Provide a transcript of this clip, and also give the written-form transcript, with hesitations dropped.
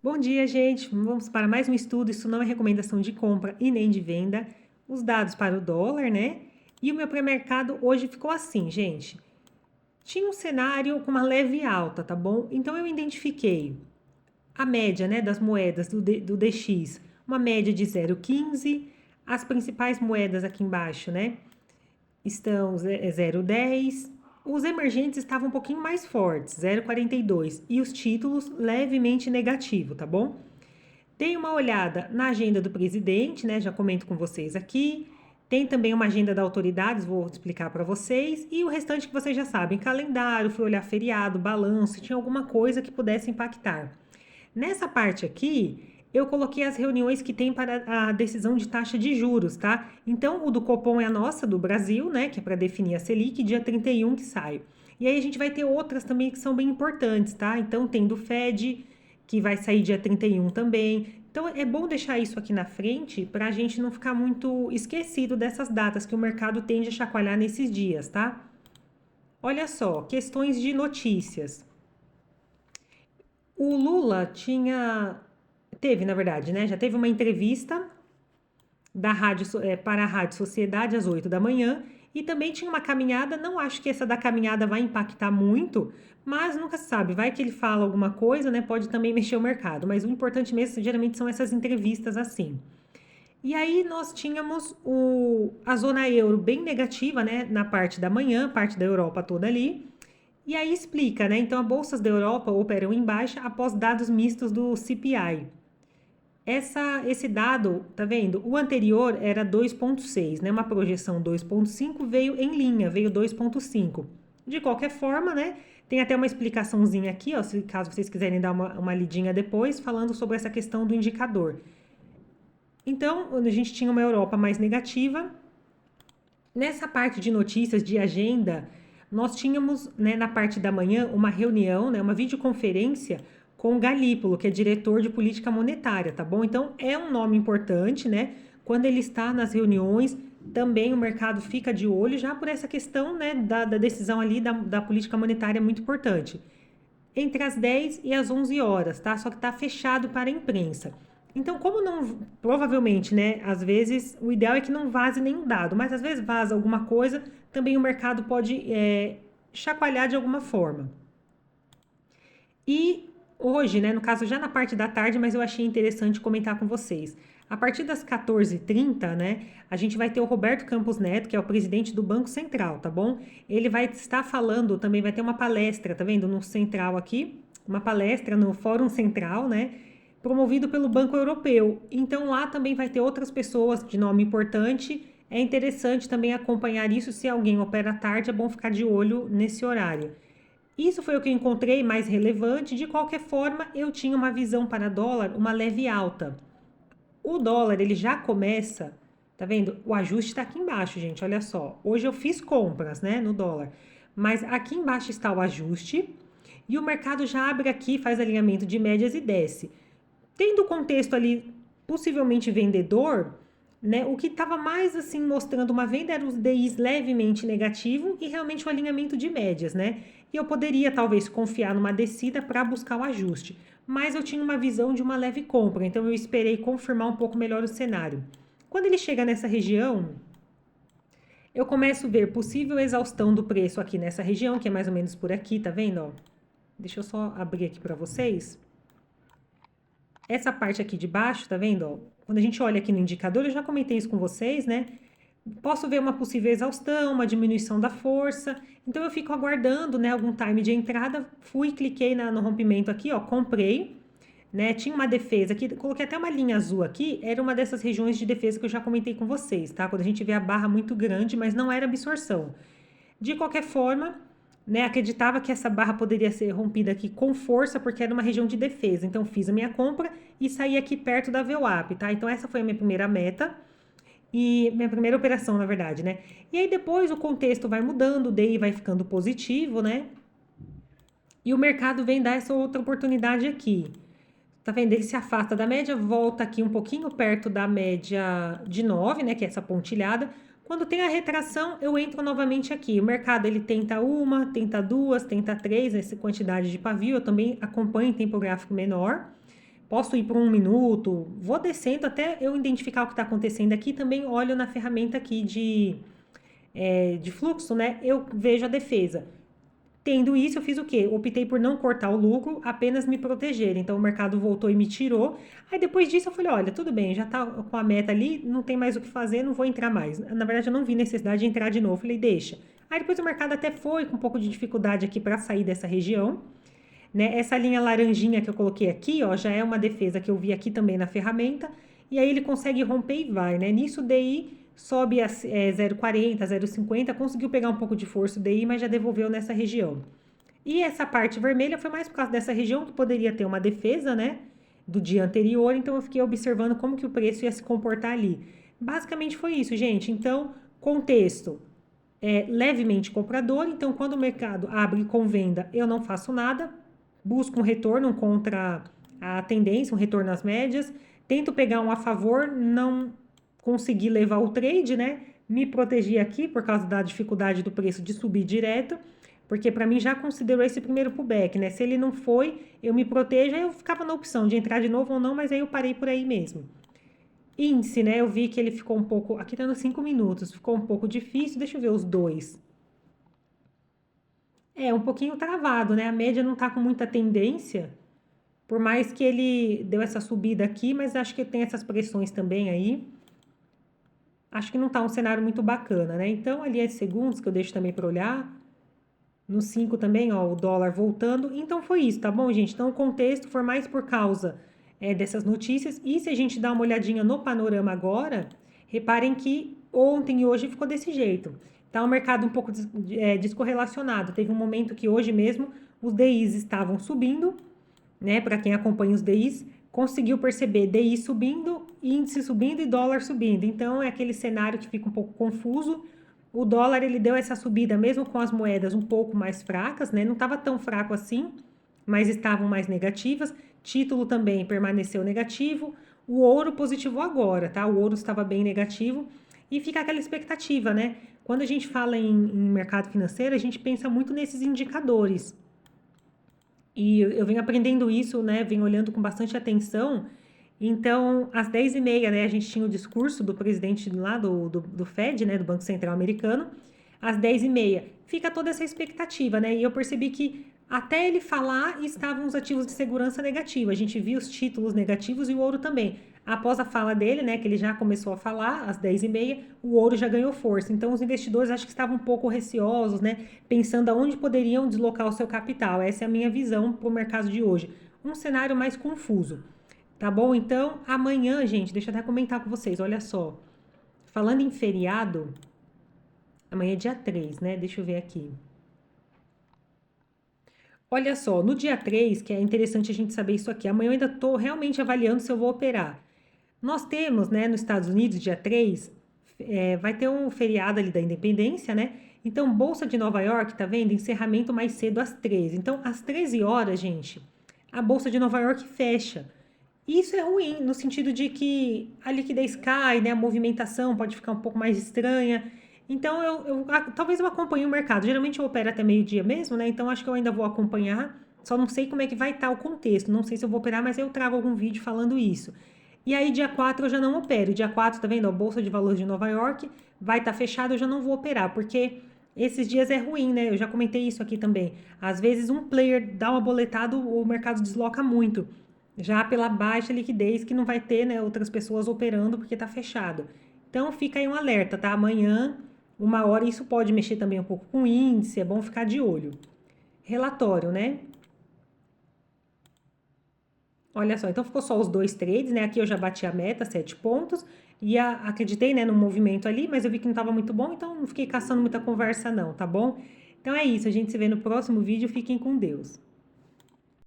Bom dia, gente. Vamos para mais um estudo. Isso não é recomendação de compra e nem de venda. Os dados para o dólar, né? E o meu pré-mercado hoje ficou assim, gente. Tinha um cenário com uma leve alta, tá bom? Então eu identifiquei a média, né, das moedas do DX, uma média de 0,15. As principais moedas aqui embaixo, né, estão 0,10. Os emergentes estavam um pouquinho mais fortes, 0,42. E os títulos levemente negativo, tá bom? Dei uma olhada na agenda do presidente, né? Já comento com vocês aqui. Tem também uma agenda da autoridades, vou explicar para vocês. E o restante que vocês já sabem: calendário, fui olhar feriado, balanço, tinha alguma coisa que pudesse impactar. Nessa parte aqui, eu coloquei as reuniões que tem para a decisão de taxa de juros, tá? Então, o do Copom é a nossa, do Brasil, né? Que é para definir a Selic, dia 31 que sai. E aí a gente vai ter outras também que são bem importantes, tá? Então, tem do Fed, que vai sair dia 31 também. Então, é bom deixar isso aqui na frente para a gente não ficar muito esquecido dessas datas que o mercado tende a chacoalhar nesses dias, tá? Olha só, questões de notícias. O Lula teve, na verdade, né? Já teve uma entrevista da para a Rádio Sociedade às 8 da manhã e também tinha uma caminhada. Não acho que essa da caminhada vai impactar muito, mas nunca se sabe. Vai que ele fala alguma coisa, né? Pode também mexer o mercado. Mas o importante mesmo, geralmente, são essas entrevistas assim. E aí nós tínhamos a zona euro bem negativa, né? Na parte da manhã, parte da Europa toda ali. E aí explica, né? Então, as bolsas da Europa operam em baixa após dados mistos do CPI. Esse dado, tá vendo? O anterior era 2,6, né? Uma projeção 2,5 veio em linha, veio 2,5. De qualquer forma, né? Tem até uma explicaçãozinha aqui, ó, caso vocês quiserem dar uma lidinha depois, falando sobre essa questão do indicador. Então, a gente tinha uma Europa mais negativa. Nessa parte de notícias, de agenda, nós tínhamos, né, na parte da manhã, uma reunião, né, uma videoconferência com o Galípolo, que é diretor de política monetária, tá bom? Então, é um nome importante, né? Quando ele está nas reuniões, também o mercado fica de olho já por essa questão, né, da decisão ali da política monetária muito importante. Entre as 10 e as 11 horas, tá? Só que tá fechado para a imprensa. Então, como não, provavelmente, né, às vezes, o ideal é que não vaze nenhum dado, mas às vezes vaza alguma coisa, também o mercado pode chacoalhar de alguma forma. E hoje, né, no caso já na parte da tarde, mas eu achei interessante comentar com vocês. A partir das 14h30, né, a gente vai ter o Roberto Campos Neto, que é o presidente do Banco Central, tá bom? Ele vai estar falando, também vai ter uma palestra, tá vendo, no Central aqui, uma palestra no Fórum Central, né, promovido pelo Banco Europeu. Então lá também vai ter outras pessoas de nome importante. É interessante também acompanhar isso. Se alguém opera à tarde, é bom ficar de olho nesse horário. Isso foi o que eu encontrei mais relevante. De qualquer forma, eu tinha uma visão para dólar, uma leve alta. O dólar, ele já começa, tá vendo? O ajuste está aqui embaixo, gente, olha só. Hoje eu fiz compras, né, no dólar. Mas aqui embaixo está o ajuste e o mercado já abre aqui, faz alinhamento de médias e desce. Tendo o contexto ali possivelmente vendedor, né, o que estava mais assim mostrando uma venda era os DIs levemente negativo e realmente o alinhamento de médias, né? E eu poderia talvez confiar numa descida para buscar o ajuste, mas eu tinha uma visão de uma leve compra, então eu esperei confirmar um pouco melhor o cenário. Quando ele chega nessa região, eu começo a ver possível exaustão do preço aqui nessa região, que é mais ou menos por aqui, tá vendo? Ó? Deixa eu só abrir aqui para vocês. Essa parte aqui de baixo, tá vendo? Ó? Quando a gente olha aqui no indicador, eu já comentei isso com vocês, né? Posso ver uma possível exaustão, uma diminuição da força. Então eu fico aguardando, né, algum time de entrada. Fui, cliquei no rompimento aqui, ó, comprei, né? Tinha uma defesa aqui, coloquei até uma linha azul aqui, era uma dessas regiões de defesa que eu já comentei com vocês, tá? Quando a gente vê a barra muito grande, mas não era absorção. De qualquer forma, né, acreditava que essa barra poderia ser rompida aqui com força, porque era uma região de defesa. Então, fiz a minha compra e saí aqui perto da VWAP, tá? Então, essa foi a minha primeira meta e minha primeira operação, na verdade, né? E aí, depois, o contexto vai mudando, o DI vai ficando positivo, né? E o mercado vem dar essa outra oportunidade aqui. Tá vendo? Ele se afasta da média, volta aqui um pouquinho perto da média de 9, né? Que é essa pontilhada. Quando tem a retração, eu entro novamente aqui. O mercado, ele tenta uma, tenta duas, tenta três, essa quantidade de pavio. Eu também acompanho em tempo gráfico menor. Posso ir por 1 minuto, vou descendo até eu identificar o que está acontecendo aqui. Também olho na ferramenta aqui de fluxo, né? Eu vejo a defesa. Tendo isso, eu fiz o quê? Optei por não cortar o lucro, apenas me proteger. Então, o mercado voltou e me tirou. Aí, depois disso, eu falei, olha, tudo bem, já tá com a meta ali, não tem mais o que fazer, não vou entrar mais. Na verdade, eu não vi necessidade de entrar de novo. Falei, deixa. Aí, depois o mercado até foi com um pouco de dificuldade aqui para sair dessa região. Né? Essa linha laranjinha que eu coloquei aqui, ó, já é uma defesa que eu vi aqui também na ferramenta. E aí, ele consegue romper e vai, né? Nisso, o DI sobe a 0,40, 0,50, conseguiu pegar um pouco de força o DI, mas já devolveu nessa região. E essa parte vermelha foi mais por causa dessa região que poderia ter uma defesa, né, do dia anterior, então eu fiquei observando como que o preço ia se comportar ali. Basicamente foi isso, gente. Então, contexto levemente comprador, então quando o mercado abre com venda, eu não faço nada, busco um retorno contra a tendência, um retorno às médias, tento pegar um a favor, não consegui levar o trade, né? Me protegi aqui por causa da dificuldade do preço de subir direto, porque para mim já considerou esse primeiro pullback, né? Se ele não foi, eu me protejo, aí eu ficava na opção de entrar de novo ou não, mas aí eu parei por aí mesmo. Índice, né? Eu vi que ele ficou um pouco, aqui tá nos 5 minutos, ficou um pouco difícil, deixa eu ver os dois. É, um pouquinho travado, né? A média não tá com muita tendência, por mais que ele deu essa subida aqui, mas acho que tem essas pressões também aí. Acho que não tá um cenário muito bacana, né? Então, ali é segundos que eu deixo também para olhar. No 5 também, ó, o dólar voltando. Então, foi isso, tá bom, gente? Então, o contexto foi mais por causa dessas notícias. E se a gente dá uma olhadinha no panorama agora, reparem que ontem e hoje ficou desse jeito. Tá um mercado um pouco descorrelacionado. Teve um momento que hoje mesmo os DIs estavam subindo, né? Para quem acompanha os DIs, conseguiu perceber DI subindo, índice subindo e dólar subindo. Então, é aquele cenário que fica um pouco confuso. O dólar, ele deu essa subida mesmo com as moedas um pouco mais fracas, né? Não estava tão fraco assim, mas estavam mais negativas. Título também permaneceu negativo. O ouro positivou agora, tá? O ouro estava bem negativo. E fica aquela expectativa, né? Quando a gente fala em mercado financeiro, a gente pensa muito nesses indicadores. E eu venho aprendendo isso, né? Venho olhando com bastante atenção. Então, às 10h30, né, a gente tinha o discurso do presidente lá do Fed, né, do Banco Central Americano. Às 10h30, fica toda essa expectativa, né? E eu percebi que até ele falar estavam os ativos de segurança negativos. A gente viu os títulos negativos e o ouro também. Após a fala dele, né, que ele já começou a falar, às 10h30, o ouro já ganhou força. Então, os investidores acho que estavam um pouco receosos, né, pensando aonde poderiam deslocar o seu capital. Essa é a minha visão para o mercado de hoje. Um cenário mais confuso. Tá bom? Então, amanhã, gente, deixa eu até comentar com vocês, olha só. Falando em feriado, amanhã é dia 3, né? Deixa eu ver aqui. Olha só, no dia 3, que é interessante a gente saber isso aqui, amanhã eu ainda estou realmente avaliando se eu vou operar. Nós temos, né, nos Estados Unidos, dia 3, vai ter um feriado ali da independência, né? Então, Bolsa de Nova York, tá vendo? Encerramento mais cedo às 13. Então, às 13 horas, gente, a Bolsa de Nova York fecha. Isso é ruim, no sentido de que a liquidez cai, né? A movimentação pode ficar um pouco mais estranha. Então, talvez eu acompanhe o mercado. Geralmente eu opero até meio-dia mesmo, né? Então, acho que eu ainda vou acompanhar. Só não sei como é que vai estar o contexto. Não sei se eu vou operar, mas eu trago algum vídeo falando isso. E aí, dia 4 eu já não opero. Dia 4, tá vendo? A Bolsa de Valores de Nova York vai estar fechada, eu já não vou operar, porque esses dias é ruim, né? Eu já comentei isso aqui também. Às vezes um player dá uma boletada, o mercado desloca muito. Já pela baixa liquidez que não vai ter, né, outras pessoas operando porque está fechado. Então fica aí um alerta, tá? Amanhã, 1 hora, isso pode mexer também um pouco com o índice, é bom ficar de olho. Relatório, né? Olha só, então ficou só os dois trades, né? Aqui eu já bati a meta, 7 pontos, e acreditei, né, no movimento ali, mas eu vi que não estava muito bom, então não fiquei caçando muita conversa não, tá bom? Então é isso, a gente se vê no próximo vídeo, fiquem com Deus.